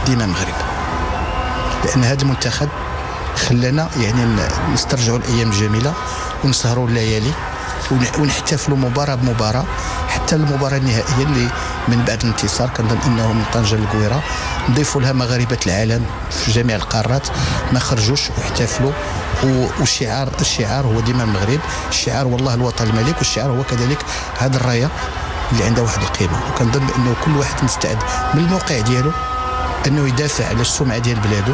ديما مغرب، لأن هذا المنتخب خلانا يعني نسترجعوا الأيام الجميلة ونسهروا الليالي ونحتفلوا مباراة بمباراة حتى المباراة النهائية اللي من بعد الانتصار. كنظن أنه من طنجة للقويرة نضيفوا لها مغاربة العالم في جميع القارات ما خرجوش واحتفلوا. والشعار هو ديما المغرب، الشعار والله الوطن الملك، والشعار هو كذلك هذا الراية اللي عندها واحد القيمة. وكنظن بأنه كل واحد مستعد من الموقع ديالو أنه يدافع على السمعة ديال بلاده،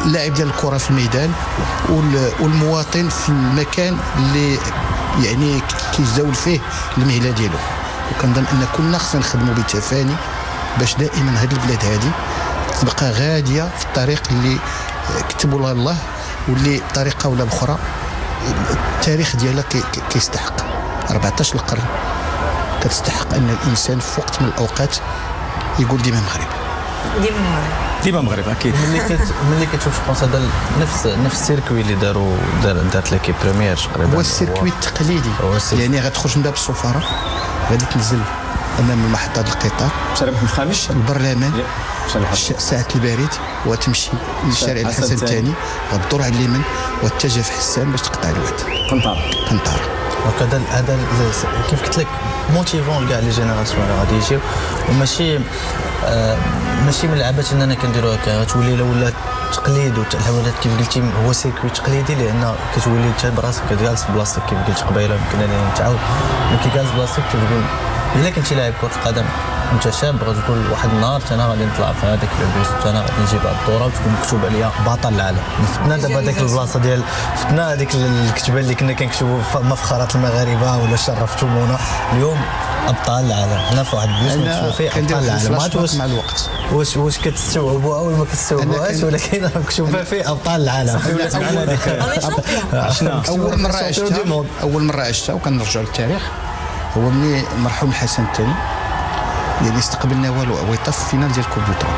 اللاعب ديال الكرة في الميدان والمواطن في المكان اللي يعني كيزاول فيه المهنة ديالو. وكنظن أن كلنا خصنا نخدموا بتفاني باش دائما هذه البلاد هذه تبقى غادية في الطريق اللي كتبوا لها الله، واللي بطريقة ولا بأخرى التاريخ ديالها كيستحق. 14 القرن كتستحق أن الإنسان في وقت من الأوقات يقول ديما مغرب، ديما مغرب. اكيد ملي كتشوف بونس هذا نفس السيركوي اللي دارت ليكيب بريمير هو السيركوي التقليدي، يعني غتخرج من باب السفاره غادي تنزل امام محطه القطار شارع محمد الخامس البرلمان ساعه البريد وتمشي للشارع الحسن الثاني غتدور على اليمين وتتجه في حسان باش تقطع الواد قنطاره. وكذا هذا كيف قلت لك موتيفون كاع لي جينيراسيون اللي غادي يجيو، وماشي ماشي من العبات اننا كنديروا هكا غتولي ولا تقليد وتحولات كيف قلتي هو سيركوي تقليدي، لان كتولي انت براسك كتجالس في بلاصتك كيف قلت قبيله يمكن انني نتعاود ملي كتجالس بلاصتك تقول الا كنتي لاعب كره القدم انت شاب غتقول واحد النهار انا غادي نطلع في هذاك البوست، انا غادي نجيب هذه الدوره وتكون مكتوب عليا بطل العالم. فتنا دابا ديك البلاصه ديال فتنا هذيك الكتبه اللي كنا كنكتبوا مفخرات المغاربه ولا شرفتمونا، اليوم ابطال العالم حنا في واحد البوست مكتوب فيه ابطال العالم. ما عرفتش مع الوقت واش كتستوعبوها ولا ما كتستوعبوهاش، ولكن مكتوب فيه ابطال العالم. اول مره عشتها وكنرجعوا للتاريخ هو ملي المرحوم الحسن الثاني يعني استقبلنا والو عويطه في فينال ديال كوب دوطرا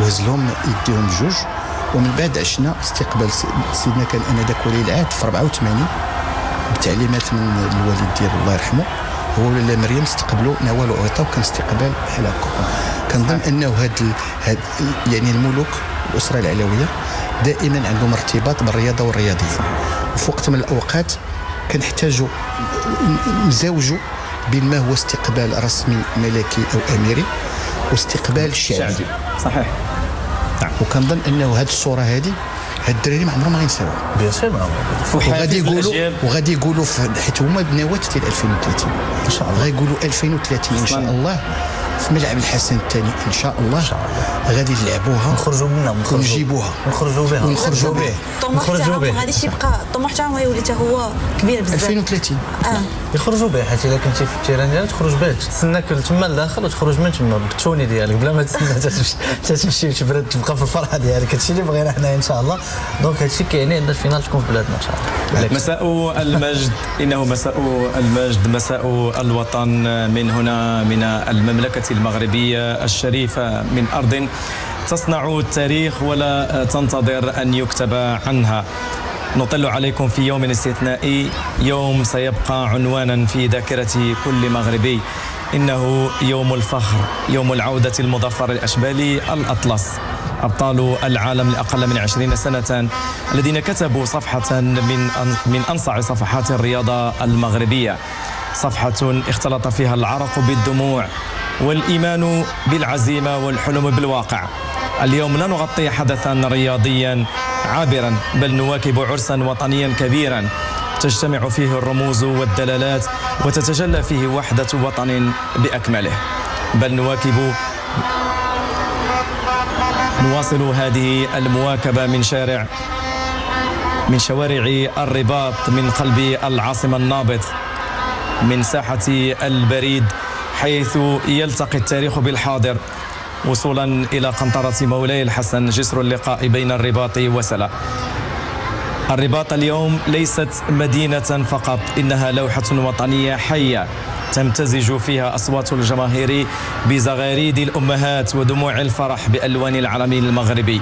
وهز لهم يديهم بجوج، ومن بعد عشنا استقبال سيدنا كان انذاك ولي العهد في 84 بتعليمات من الوالد ديالو الله يرحمه، هو ولا مريم استقبلوا نوال عويطه وكان استقبال بحال هكا. كنظن انه هاد يعني الملوك الاسره العلويه دائما عندهم ارتباط بالرياضه والرياضيين، وفي وقت من الاوقات كنحتاجوا نزوجوا بين ما هو استقبال رسمي ملكي او اميري واستقبال شعبي. صحيح. وكنظن انه هذه الصوره هذه هاد الدراري ما عمرهم ما غينساوها بيان سور. وغادي يقولوا حيت هما بنوات ديال 2030 ان شاء الله غيقولوا 2030 ان شاء الله في ملعب الحسن الثاني ان شاء الله غادي نلعبوها نخرجوا منها ونجيبوها ونخرجوا بها الطموح غاديش يبقى الطموح تاعهم غيولي حتى هو كبير بزاف 2030 يخرجوا بها. حيت الا كنتي في التيران ديالك تخرج بها تستناك تما لداخل وتخرج من تما بالتوني ديالك بلا ما تستنى تمشي وتبرد تبقى في الفرحه ديالك. هادشي اللي بغينا حنايا ان شاء الله. دونك هادشي كيعني ان الفينال تكون في بلادنا ان شاء الله. مساء المجد، انه مساء المجد، مساء الوطن من هنا من المملكه المغربيه الشريفه، من ارض تصنع التاريخ ولا تنتظر ان يكتب عنها. نطل عليكم في يوم استثنائي، يوم سيبقى عنوانا في ذاكرة كل مغربي. إنه يوم الفخر، يوم العودة المظفر الأشبالي الأطلس، أبطال العالم لأقل من 20 سنة الذين كتبوا صفحة من أنصع صفحات الرياضة المغربية، صفحة اختلط فيها العرق بالدموع والإيمان بالعزيمة والحلم بالواقع. اليوم لا نغطي حدثا رياضيا عابرا، بل نواكب عرسا وطنيا كبيرا تجتمع فيه الرموز والدلالات وتتجلى فيه وحدة وطن بأكمله. بل نواصل هذه المواكبة من شوارع الرباط، من قلب العاصمة النابض، من ساحة البريد حيث يلتقي التاريخ بالحاضر، وصولا إلى قنطرة مولاي الحسن، جسر اللقاء بين الرباط وسلا. الرباط اليوم ليست مدينة فقط، إنها لوحة وطنية حية تمتزج فيها أصوات الجماهير بزغاريد الأمهات ودموع الفرح بألوان العلم المغربي.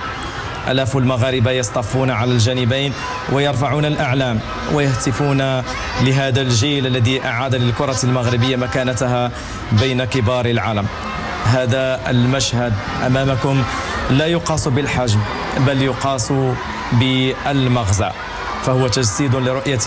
آلاف المغاربة يصطفون على الجانبين ويرفعون الأعلام ويهتفون لهذا الجيل الذي أعاد للكرة المغربية مكانتها بين كبار العالم. هذا المشهد أمامكم لا يقاس بالحجم بل يقاس بالمغزى، فهو تجسيد لرؤية